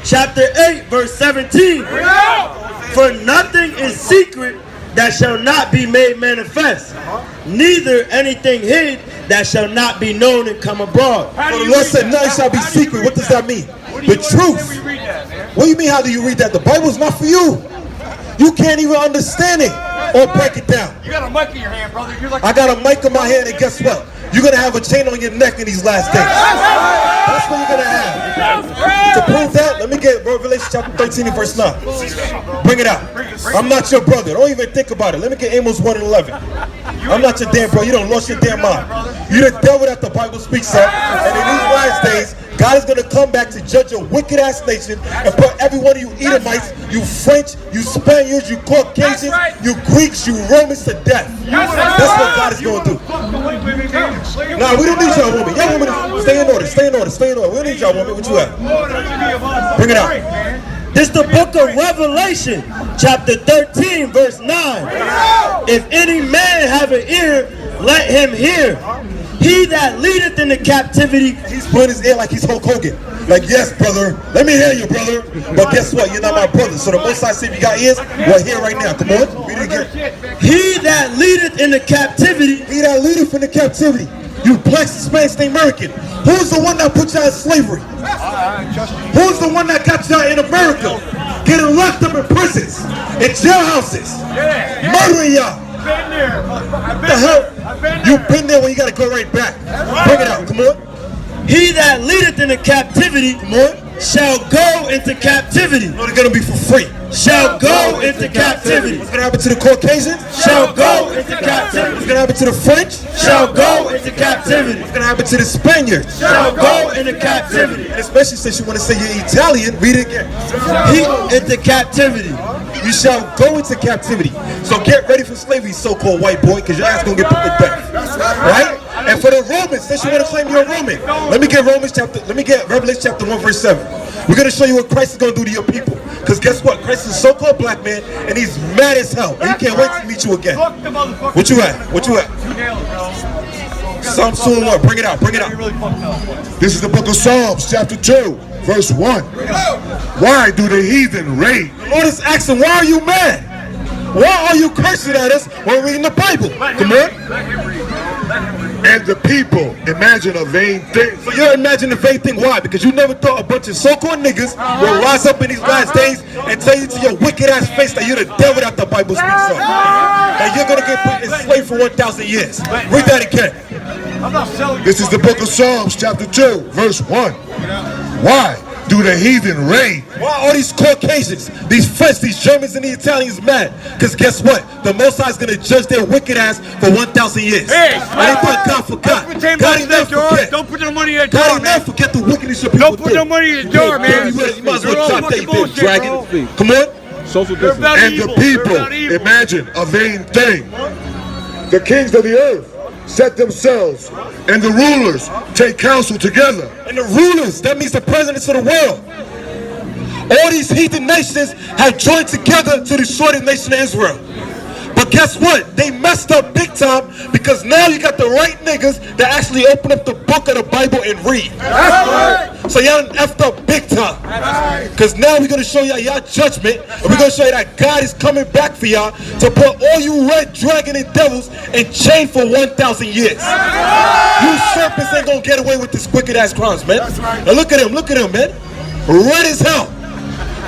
chapter 8, verse 17. For nothing is secret that shall not be made manifest, neither anything hid that shall not be known and come abroad. So the Lord said nothing shall be secret. What does that mean? The truth. What do you mean, how do you read that? The Bible's not for you. You can't even understand it or break it down. You got a mic in your hand, brother. You're like I got a mic in my hand, and guess what? You're going to have a chain on your neck in these last days. That's what you're going to have. To prove that, let me get Revelation chapter 13 and verse 9. Bring it out. I'm not your brother. Don't even think about it. Let me get Amos 1 and 11. I'm not your damn brother. You don't lost your damn mind. You the devil that the Bible speaks of. And in these last days, God is going to come back to judge a wicked-ass nation and put every one of you Edomites, you French, you Spaniards, you Caucasians, you Greeks, you Romans to death. That's what God is going to do. Nah, we don't need y'all women. Y'all women, stay in order, stay in order, stay in order. We don't need y'all women. What you at? Bring it out. This is the book of Revelation, chapter 13, verse 9. If any man have an ear, let him hear. He that leadeth into captivity. He's putting his ear like he's Hulk Hogan. Like, yes, brother. Let me hear you, brother. But guess what? You're not my brother. So the Most High said, if you got ears, we're here right now. Come on. Read it again. He that leadeth into captivity. He that leadeth into captivity. You black, Hispanic, American. Who's the one that put y'all in slavery? Who's the one that got y'all in America? Getting locked up in prisons, in jailhouses, murdering y'all. What the hell? You've been there when you gotta go right back. Bring it out, come on. He that leadeth into captivity, come on, shall go into captivity. No, they're gonna be for free. Shall go into captivity. What's gonna happen to the Caucasians? Shall go into captivity. What's gonna happen to the French? Shall go into captivity. What's gonna happen to the Spaniards? Shall go into captivity. And especially since you want to say you're Italian, read it again. He into captivity. You shall go into captivity. So get ready for slavery, so-called white boy, because your ass gonna get put to death. Right? And for the Romans, since you want to claim you're a Roman, let me get Revelation chapter 1, verse 7. We're gonna show you what Christ is gonna do to your people. Because guess what? Christ is a so-called black man, and he's mad as hell. And he can't wait to meet you again. What you at? What you at? Psalms 2 and 1. Bring it out. Bring it out. This is the book of Psalms, chapter 2, verse 1. Why do the heathen rage? The Lord is asking, why are you mad? Why are you cursing at us when we're reading the Bible? Come on. And the people imagine a vain thing. So you're imagining a vain thing. Why? Because you never thought a bunch of so-called niggas will rise up in these last days and tell you to your wicked ass face that you're the devil that the Bible speaks of. That you're going to get put enslaved for 1,000 years. Read that again. This is the book of Psalms, chapter 2, verse 1. Why do the heathen rage? Why are these Caucasians, these French, these Germans, and the Italians mad? Because guess what? The Most High is going to judge their wicked ass for 1,000 years. Hey, and they thought God forgot. God ain't never forget. Don't put no money in the God door, ain't man. never forget the wickedness of people. Don't put no money in the door, man. You might as well drop that, you bullshit, dragon. Come on. Social distance. And the people imagine a vain thing. The kings of the earth set themselves, and the rulers take counsel together. And the rulers, that means the presidents of the world. All these heathen nations have joined together to destroy the nation of Israel. But guess what? They messed up big time, because now you got the right niggas that actually open up the book of the Bible and read. So y'all effed up big time. Because now we're going to show y'all judgment, and we're going to show you that God is coming back for y'all to put all you red dragon and devils in chain for 1,000 years. You serpents ain't going to get away with this wicked ass crimes, man. Now look at him, man. Red as hell.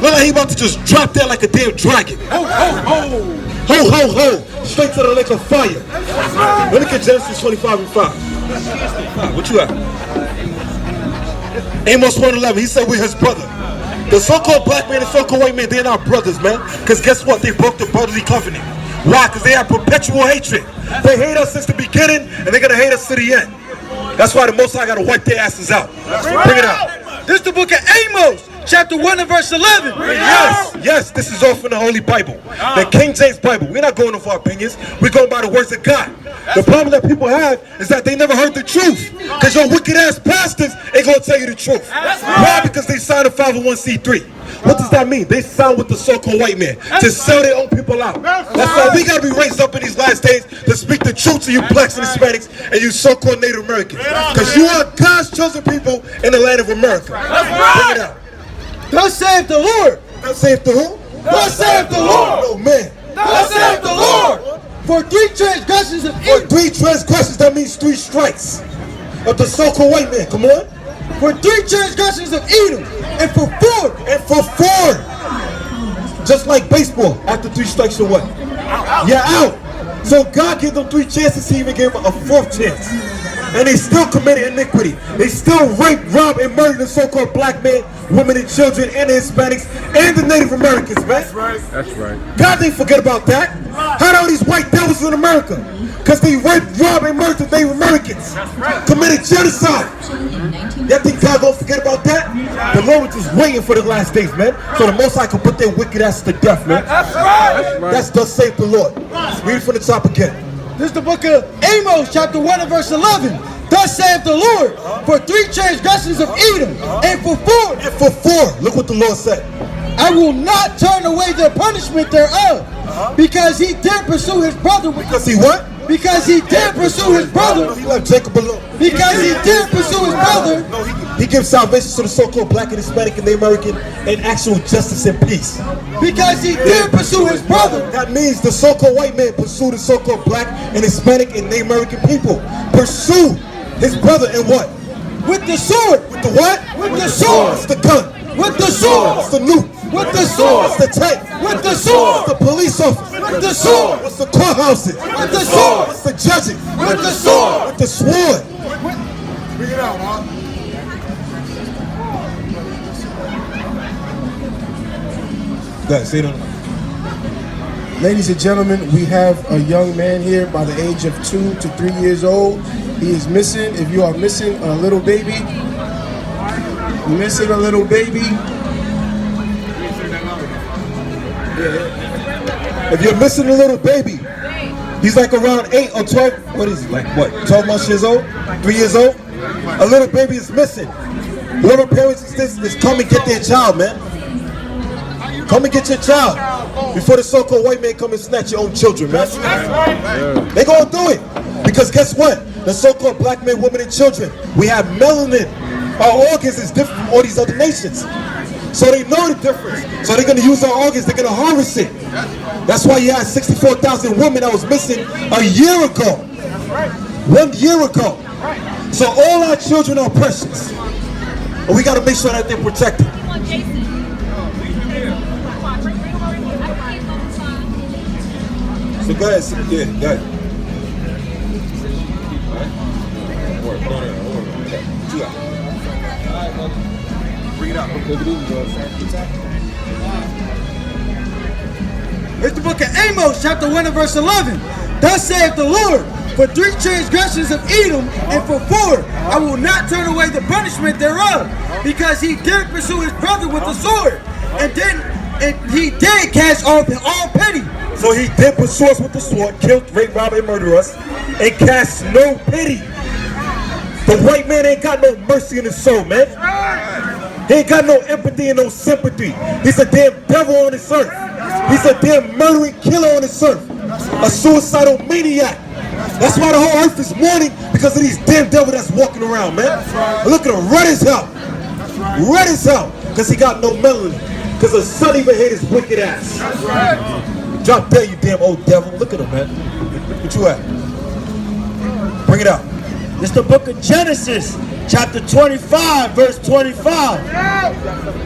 Look like he about to just drop there like a damn dragon. Ho, ho, ho. Straight to the lake of fire. Let me get Genesis 25 and 5. What you at? Amos 1:11. He said we're his brother. The so-called black man and so-called white man, they're not brothers, man. Because guess what? They broke the brotherly covenant. Why? Because they have perpetual hatred. They hate us since the beginning, and they're going to hate us to the end. That's why the Most High got to wipe their asses out. Bring it out. This is the book of Amos, chapter 1 and verse 11. Yes, this is all from the Holy Bible. The King James Bible. We're not going off our opinions. We're going by the words of God. The problem that people have is that they never heard the truth. Because your wicked ass pastors ain't going to tell you the truth. Why? Because they signed a 501c3. What does that mean? They signed with the so-called white man to sell their own people out. That's why we got to be raised up in these last days to speak the truth to you blacks and Hispanics and you so-called Native Americans. Because you are God's chosen people in the land of America. Bring it out. Thus saith the Lord. Thus saith the who? Thus saith the Lord. No man. Thus saith the Lord. For 3 transgressions of For Edom. 3 transgressions, that means 3 strikes of the so-called white man. Come on. For 3 transgressions of Edom. And for 4. And for 4. Just like baseball, after 3 strikes, you're what? You're out. So God gave them 3 chances. He even gave them a 4th chance. And they still committed iniquity. They still raped, robbed, and murdered the so-called black men, women, and children, and the Hispanics, and the Native Americans, man. That's right. That's right. God didn't forget about that. How are all these white devils in America? Because they raped, robbed, and murdered Native Americans. Committed genocide. You think God gonna forget about that? The Lord was just waiting for the last days, man. So the Most High could put their wicked ass to death, man. That's right. That's thus saith the Lord. Read it from the top again. This is the book of Amos, chapter 1 and verse 11. Thus saith the Lord, for 3 transgressions of Edom, and for 4. And for 4, look what the Lord said. I will not turn away the punishment thereof, because he did pursue his brother. Because he what? Because he did pursue his brother. He left Jacob alone. Because he did pursue his brother. No, he gives salvation to the so-called black and Hispanic and the American and actual justice and peace. Because he did pursue his brother. That means the so-called white man pursued the so-called black and Hispanic and Native American people. Pursue his brother and what? With the sword. With the what? With the sword. It's the gun. With the sword. What's the nuke? With the sword. What's the tank? With the sword. What's the police officer? With the sword. What's the courthouses? With the sword. What's the judging? With the sword. With the sword. Bring it out, huh? Say it. Ladies and gentlemen, we have a young man here by the age of 2 to 3 years old. He is missing. If you are missing a little baby, If you're missing a little baby, he's like around 8 or 12. What is he, like what? 12 months years old? 3 years old? A little baby is missing. Whoever parents is come and get their child, man. Come and get your child before the so-called white man come and snatch your own children, man. They gonna do it. Because guess what? The so-called black men, women, and children, we have melanin. Our organs is different from all these other nations. So they know the difference. So they're gonna use our organs, they're gonna harvest it. That's why you had 64,000 women that was missing a year ago. 1 year ago. So all our children are precious. And we gotta make sure that they're protected. So go ahead, yeah, go ahead. Bring it out. It's the book of Amos, chapter 1 and verse 11. Thus saith the Lord, for 3 transgressions of Edom, and for 4, I will not turn away the punishment thereof, because he did pursue his brother with the sword, and he did cast off all pity. So he did pursue us with the sword, killed, raped, robbed, and murdered us, and cast no pity. The white man ain't got no mercy in his soul, man. He ain't got no empathy and no sympathy. He's a damn devil on this earth. He's a damn murdering killer on this earth. A suicidal maniac. That's why the whole earth is mourning, because of these damn devils that's walking around, man. Look at him, red as hell. Red as hell, because he got no melanin. Because the sun even hate his wicked ass. Drop dead, you damn old devil. Look at him, man. What you at? Bring it out. It's the book of Genesis, chapter 25, verse 25.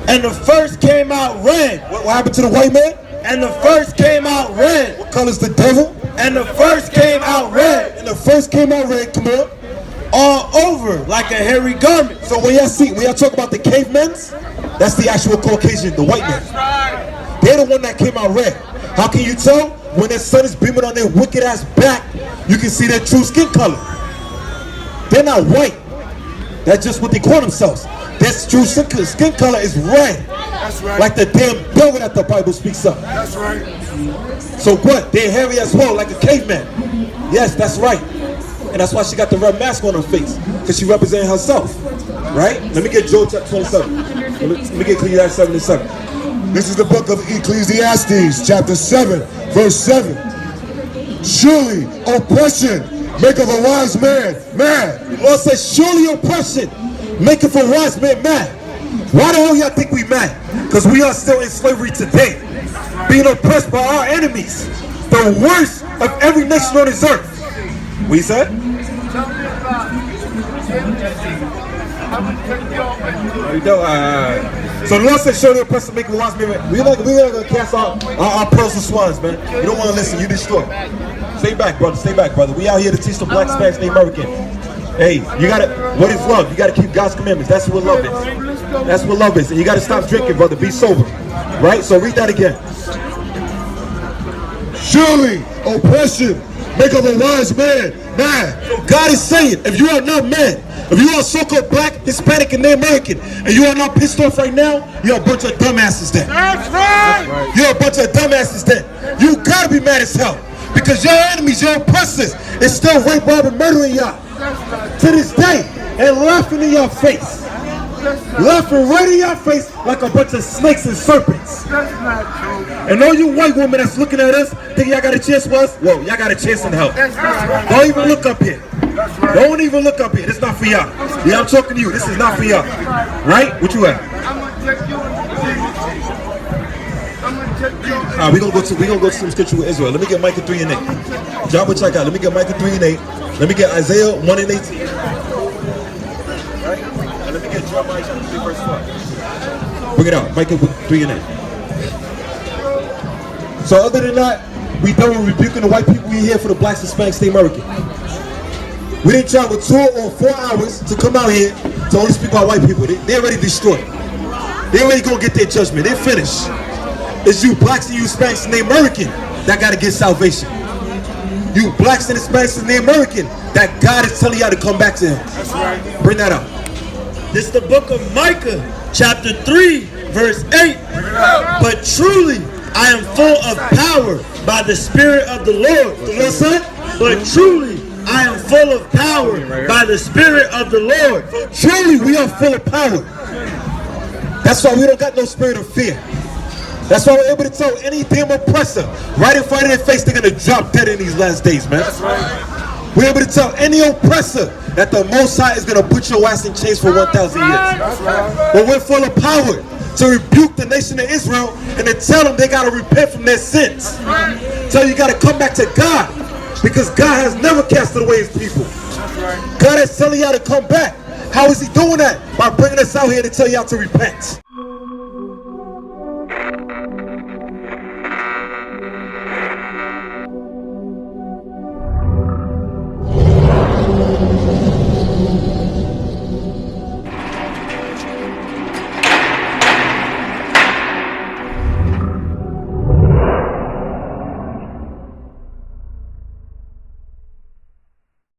And the first came out red. What happened to the white man? And the first came out red. What color's the devil? And the first came out red. And the first came out red, come on. All over like a hairy garment. So when y'all talk about the cavemen's, that's the actual Caucasian, the white man. They're the one that came out red. How can you tell? When the sun is beaming on their wicked ass back, you can see their true skin color. They're not white. That's just what they call themselves. Their true skin color is red. That's right. Like the damn devil that the Bible speaks of. That's right. So what? They're hairy as well, like a caveman. Yes, that's right. And that's why she got the red mask on her face, because she representing herself. Right? Let me get Joel chapter 27. Let me get Ecclesiastes 7:7. This is the book of Ecclesiastes, chapter 7, verse 7. Surely oppression maketh a wise man mad. The Lord says, surely oppression maketh a wise man mad. Why the hell y'all think we mad? Because we are still in slavery today, being oppressed by our enemies, the worst of every nation on this earth. What you said? So the Lord said, show the oppressor, make the wise man. We're not gonna cast our pearls and swines, man. You don't want to listen, you destroy. Stay back, brother. Stay back, brother. We out here to teach the black, Spanish, and the American. Hey, you gotta, what is love? You gotta keep God's commandments. That's what love is. That's what love is. And you gotta stop drinking, brother. Be sober. Right? So read that again. Surely oppression make of a wise man mad. So God is saying, if you are not mad, if you are so-called black, Hispanic, and American, and you are not pissed off right now, you're a bunch of dumbasses then. That's right. You're a bunch of dumbasses then. You gotta be mad as hell. Because your enemies, your oppressors, is still rape, rob, and murdering y'all. To this day, and laughing in your face. Laughing right in your face like a bunch of snakes and serpents. And all you white women that's looking at us, think y'all got a chance for us? Whoa, y'all got a chance in hell. Don't even look up here. Don't even look up here. This is not for y'all. Yeah, I'm talking to you. This is not for y'all. Right? What you at? We're gonna go to some scripture with Israel. Let me get Micah 3 and 8. John, what y'all got? Let me get Micah 3 and 8. Let me get Isaiah 1 and 18. Right? And let me get Jeremiah chapter 3 verse 5. Bring it out. Micah 3 and 8. So other than that, we done with rebuking the white people. We here for the blacks, Hispanics, the American. We didn't travel 2 or 4 hours to come out here to only speak about white people. They already destroyed. They already gonna get their judgment. They're finished. It's you blacks and you Hispanics and the American that gotta get salvation. You blacks and Hispanics and the American that God is telling y'all to come back to him. That's right. Bring that up. This is the book of Micah, chapter 3, verse 8. But truly, I am full of power by the Spirit of the Lord. The Lord said, but truly, I am full of power by the Spirit of the Lord. Truly, we are full of power. That's why we don't got no spirit of fear. That's why we're able to tell any damn oppressor right in front of their face they're going to drop dead in these last days, man. That's right. We're able to tell any oppressor that the Most High is going to put your ass in chains for 1,000 years. That's right. But we're full of power to rebuke the nation of Israel and to tell them they got to repent from their sins. Tell you got to come back to God because God has never casted away his people. God is telling y'all to come back. How is he doing that? By bringing us out here to tell y'all to repent.